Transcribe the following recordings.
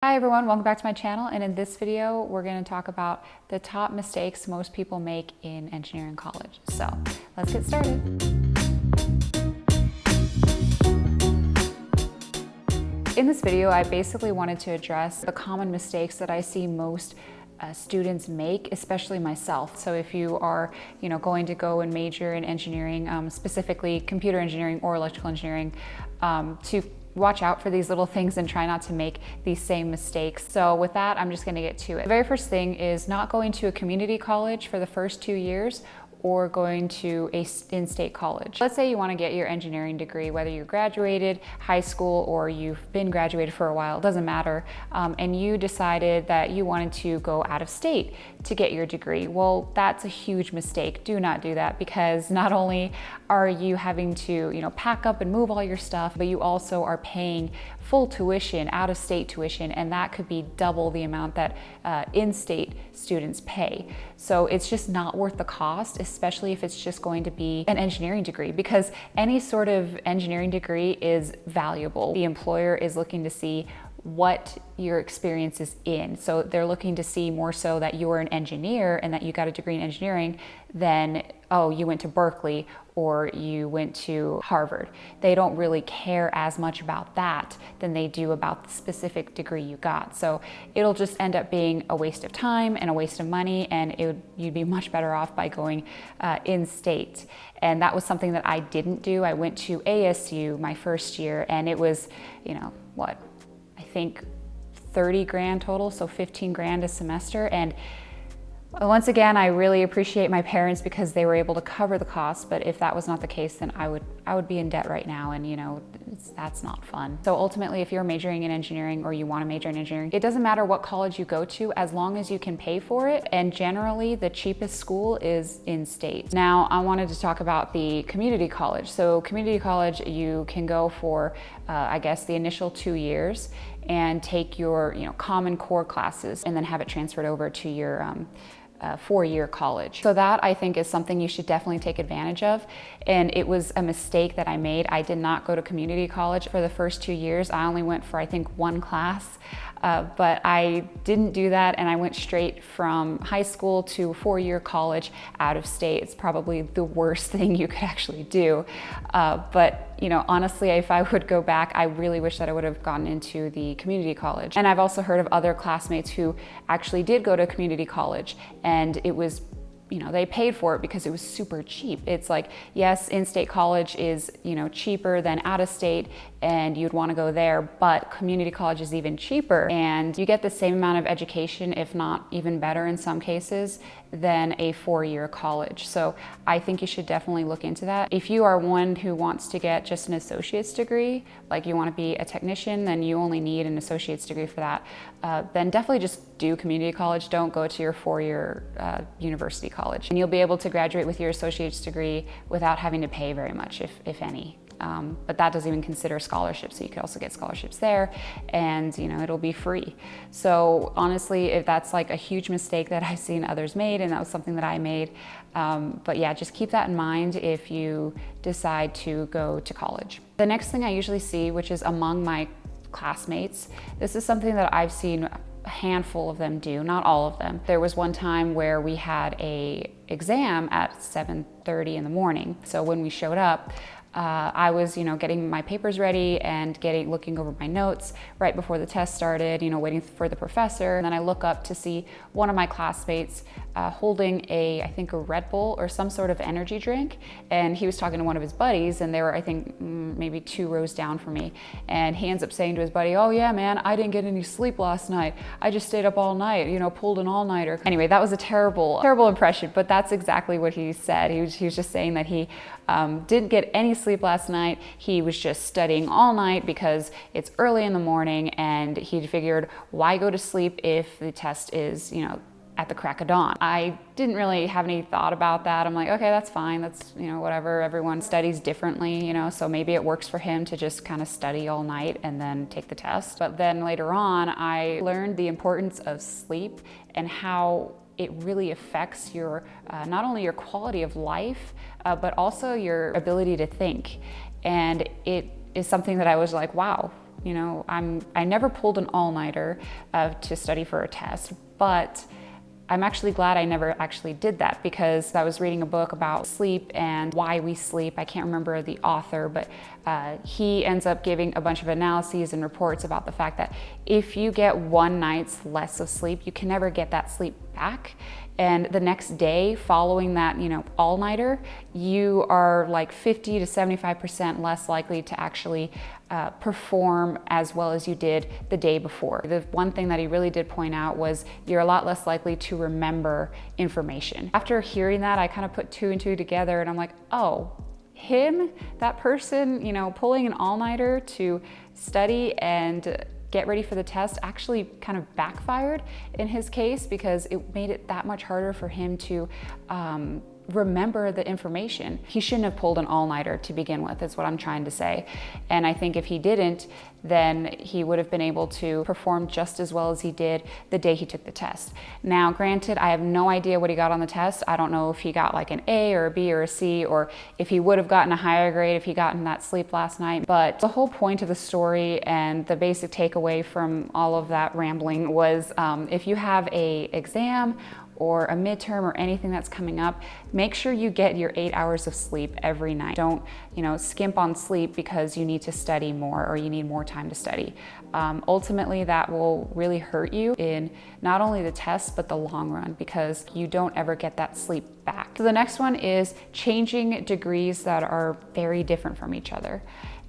Hi everyone, welcome back to my channel, and in this video we're going to talk about the top mistakes most people make in engineering college. So let's get started. In this video I basically wanted to address the common mistakes that I see most students make, especially myself. So if you are going to go and major in engineering, specifically computer engineering or electrical engineering, to watch out for these little things and try not to make these same mistakes. So with that, I'm just gonna get to it. The very first thing is not going to a community college for the first 2 years or going to a in-state college. Let's say you want to get your engineering degree, whether you graduated high school or you've been graduated for a while, it doesn't matter, and you decided that you wanted to go out of state to get your degree. Well, that's a huge mistake. Do not do that, because not only are you having to pack up and move all your stuff, but you also are paying full tuition, out-of-state tuition, and that could be double the amount that in-state students pay. So it's just not worth the cost, especially if it's just going to be an engineering degree, because any sort of engineering degree is valuable. The employer is looking to see what your experience is in. So they're looking to see more so that you're an engineer and that you got a degree in engineering than, oh, you went to Berkeley or you went to Harvard. They don't really care as much about that than they do about the specific degree you got. So it'll just end up being a waste of time and a waste of money, and you'd be much better off by going in-state. And that was something that I didn't do. I went to ASU my first year, and it was, I think 30 grand total, so 15 grand a semester. And once again, I really appreciate my parents because they were able to cover the cost, but if that was not the case, then I would be in debt right now, and that's not fun. So ultimately, if you're majoring in engineering or you want to major in engineering, it doesn't matter what college you go to as long as you can pay for it, and generally the cheapest school is in-state. Now, I wanted to talk about the community college. So community college, you can go for, I guess, the initial 2 years and take your common core classes and then have it transferred over to your 4-year college. So that, I think, is something you should definitely take advantage of. And it was a mistake that I made. I did not go to community college for the first 2 years. I only went for, I think, one class. But I didn't do that, and I went straight from high school to 4-year college out of state. It's probably the worst thing you could actually do. But honestly, if I would go back, I really wish that I would have gotten into the community college. And I've also heard of other classmates who actually did go to community college, and it was they paid for it because it was super cheap. It's like, yes, in-state college is, cheaper than out-of-state, and you'd want to go there, but community college is even cheaper, and you get the same amount of education, if not even better in some cases, than a 4-year college. So I think you should definitely look into that. If you are one who wants to get just an associate's degree, like you want to be a technician, then you only need an associate's degree for that. Then definitely just do community college. Don't go to your 4-year university college. And you'll be able to graduate with your associate's degree without having to pay very much, if any. But that doesn't even consider scholarships, so you could also get scholarships there, and it'll be free. So honestly, if that's like a huge mistake that I've seen others made, and that was something that I made, but yeah, just keep that in mind if you decide to go to college. The next thing I usually see, which is among my classmates, this is something that I've seen a handful of them do, not all of them. There was one time where we had a exam at 7:30 in the morning. So when we showed up, I was, getting my papers ready and looking over my notes right before the test started, waiting for the professor. And then I look up to see one of my classmates holding I think a Red Bull or some sort of energy drink. And he was talking to one of his buddies, and they were, I think, maybe 2 rows down from me. And he ends up saying to his buddy, "Oh yeah, man, I didn't get any sleep last night. I just stayed up all night, pulled an all-nighter." Anyway, that was a terrible impression, but that's exactly what he said. He was just saying that he didn't get any sleep last night. He was just studying all night because it's early in the morning, and he figured, why go to sleep if the test is, at the crack of dawn? I didn't really have any thought about that. I'm like, okay, that's fine. That's, whatever. Everyone studies differently, so maybe it works for him to just kind of study all night and then take the test. But then later on, I learned the importance of sleep and how it really affects your, not only your quality of life, but also your ability to think. And it is something that I was like, wow, You know, I never pulled an all-nighter to study for a test, but I'm actually glad I never actually did that, because I was reading a book about sleep and why we sleep. I can't remember the author, but he ends up giving a bunch of analyses and reports about the fact that if you get one night's less of sleep, you can never get that sleep back. And the next day following that, you know, all-nighter, you are like 50 to 75% less likely to actually perform as well as you did the day before. The one thing that he really did point out was you're a lot less likely to remember information. After hearing that, I kind of put two and two together, and I'm like, oh, that person, you know, pulling an all-nighter to study and get ready for the test actually kind of backfired in his case, because it made it that much harder for him to remember the information. He shouldn't have pulled an all-nighter to begin with, is what I'm trying to say. And I think if he didn't, then he would have been able to perform just as well as he did the day he took the test. Now, granted, I have no idea what he got on the test. I don't know if he got like an A or a B or a C, or if he would have gotten a higher grade if he gotten that sleep last night. But the whole point of the story and the basic takeaway from all of that rambling was if you have a exam or a midterm or anything that's coming up, make sure you get your 8 hours of sleep every night. Don't, you know, skimp on sleep because you need to study more or you need more time to study. Ultimately, that will really hurt you in not only the test, but the long run, because you don't ever get that sleep back. So the next one is changing degrees that are very different from each other.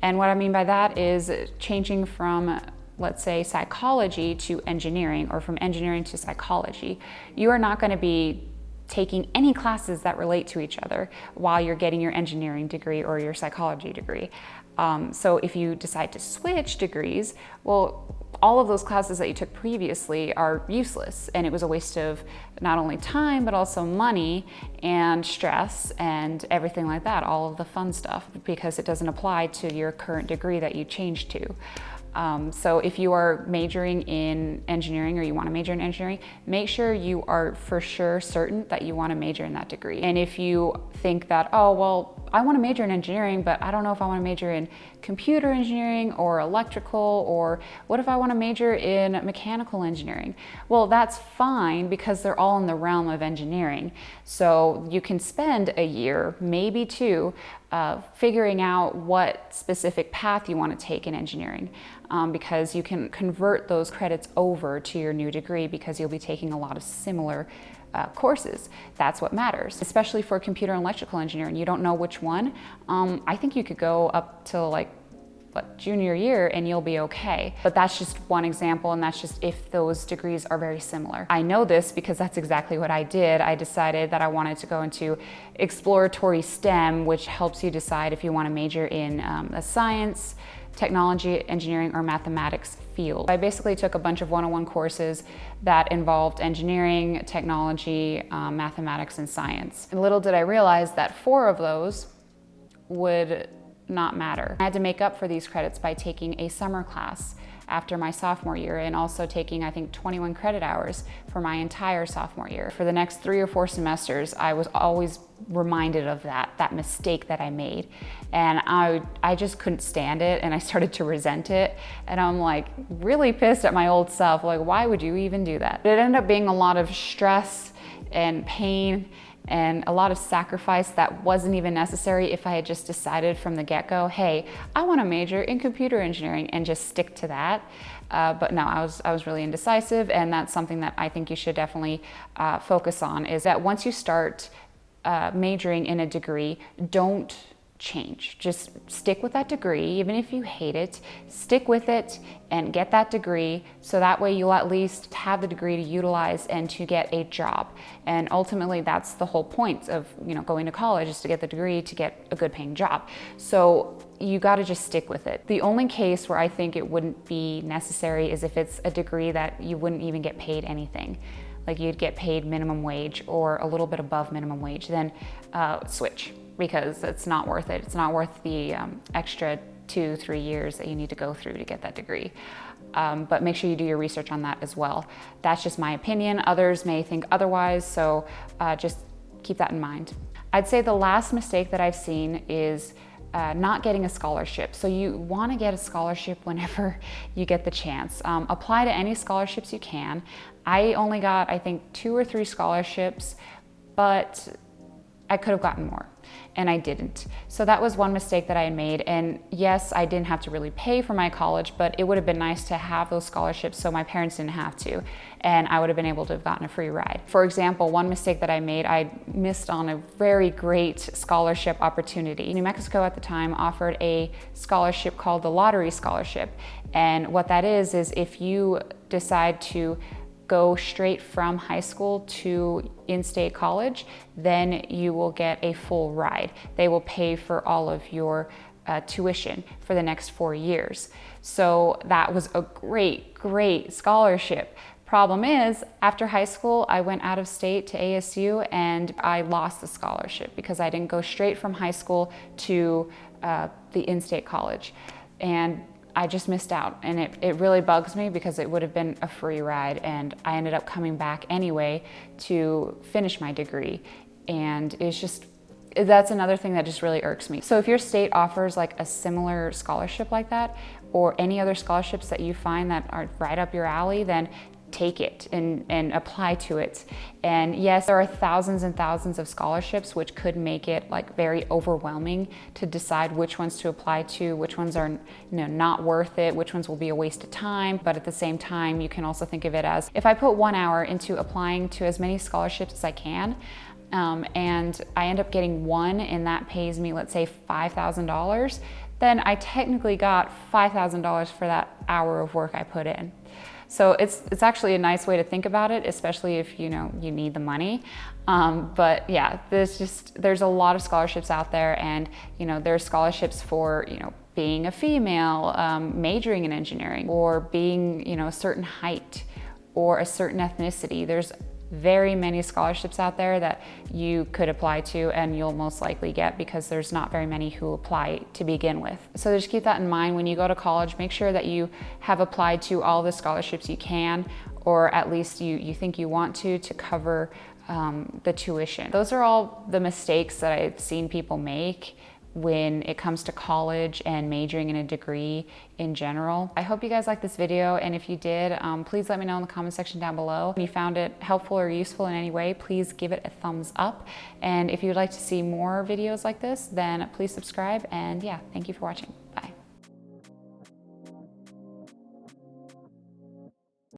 And what I mean by that is changing from, let's say, psychology to engineering, or from engineering to psychology. You are not going to be taking any classes that relate to each other while you're getting your engineering degree or your psychology degree. So if you decide to switch degrees, well, all of those classes that you took previously are useless, and it was a waste of not only time, but also money and stress and everything like that, all of the fun stuff, because it doesn't apply to your current degree that you changed to. So if you are majoring in engineering, or you want to major in engineering, make sure you are for sure certain that you want to major in that degree. And if you think that, oh, well, I want to major in engineering, but I don't know if I want to major in computer engineering or electrical, or what if I want to major in mechanical engineering? Well, that's fine, because they're all in the realm of engineering. So you can spend a year, maybe two, figuring out what specific path you want to take in engineering, because you can convert those credits over to your new degree, because you'll be taking a lot of similar courses. That's what matters, especially for computer and electrical engineering. You don't know which one. I think you could go up to like junior year and you'll be okay. But that's just one example, and that's just if those degrees are very similar. I know this because that's exactly what I did. I decided that I wanted to go into exploratory STEM, which helps you decide if you want to major in a science, technology, engineering, or mathematics field. I basically took a bunch of one-on-one courses that involved engineering, technology, mathematics, and science. And little did I realize that 4 of those would not matter. I had to make up for these credits by taking a summer class after my sophomore year, and also taking, I think, 21 credit hours for my entire sophomore year. For the next 3 or 4 semesters, I was always reminded of that mistake that I made. And I just couldn't stand it, and I started to resent it. And I'm like really pissed at my old self, like, why would you even do that? It ended up being a lot of stress and pain and a lot of sacrifice that wasn't even necessary if I had just decided from the get-go, hey, I want to major in computer engineering, and just stick to that. But no, I was really indecisive, and that's something that I think you should definitely focus on, is that once you start majoring in a degree, don't change. Just stick with that degree. Even if you hate it, stick with it and get that degree, so that way you'll at least have the degree to utilize and to get a job. And ultimately, that's the whole point of, you know, going to college, is to get the degree to get a good paying job. So you got to just stick with it. The only case where I think it wouldn't be necessary is if it's a degree that you wouldn't even get paid anything. Like you'd get paid minimum wage or a little bit above minimum wage, then switch, because it's not worth it. It's not worth the extra 2-3 years that you need to go through to get that degree. But make sure you do your research on that as well. That's just my opinion. Others may think otherwise, so just keep that in mind. I'd say the last mistake that I've seen is not getting a scholarship. So you want to get a scholarship whenever you get the chance. Apply to any scholarships you can. I only got, I think, 2 or 3 scholarships, but I could have gotten more, and I didn't. So that was one mistake that I had made. And yes, I didn't have to really pay for my college, but it would have been nice to have those scholarships so my parents didn't have to, and I would have been able to have gotten a free ride. For example, one mistake that I made, I missed on a very great scholarship opportunity. New Mexico at the time offered a scholarship called the Lottery Scholarship. And what that is if you decide to go straight from high school to in-state college, then you will get a full ride. They will pay for all of your tuition for the next 4 years. So that was a great scholarship. Problem is, after high school, I went out of state to ASU and I lost the scholarship because I didn't go straight from high school to the in-state college. And I just missed out, and it really bugs me because it would have been a free ride, and I ended up coming back anyway to finish my degree. And it's just, that's another thing that just really irks me. So if your state offers like a similar scholarship like that, or any other scholarships that you find that are right up your alley, then take it and apply to it. And yes, there are thousands and thousands of scholarships, which could make it like very overwhelming to decide which ones to apply to, which ones are not worth it, which ones will be a waste of time. But at the same time, you can also think of it as, if I put 1 hour into applying to as many scholarships as I can, and I end up getting one and that pays me, let's say, $5,000, then I technically got $5,000 for that hour of work I put in. So it's actually a nice way to think about it, especially if you need the money. But yeah, there's a lot of scholarships out there, and there's scholarships for being a female, majoring in engineering, or being a certain height or a certain ethnicity. There's very many scholarships out there that you could apply to, and you'll most likely get, because there's not very many who apply to begin with. So just keep that in mind when you go to college. Make sure that you have applied to all the scholarships you can, or at least you think you want to cover the tuition. Those are all the mistakes that I've seen people make when it comes to college and majoring in a degree in general. I hope you guys liked this video, and if you did, please let me know in the comment section down below. If you found it helpful or useful in any way, please give it a thumbs up. And if you'd like to see more videos like this, then please subscribe, and yeah, thank you for watching.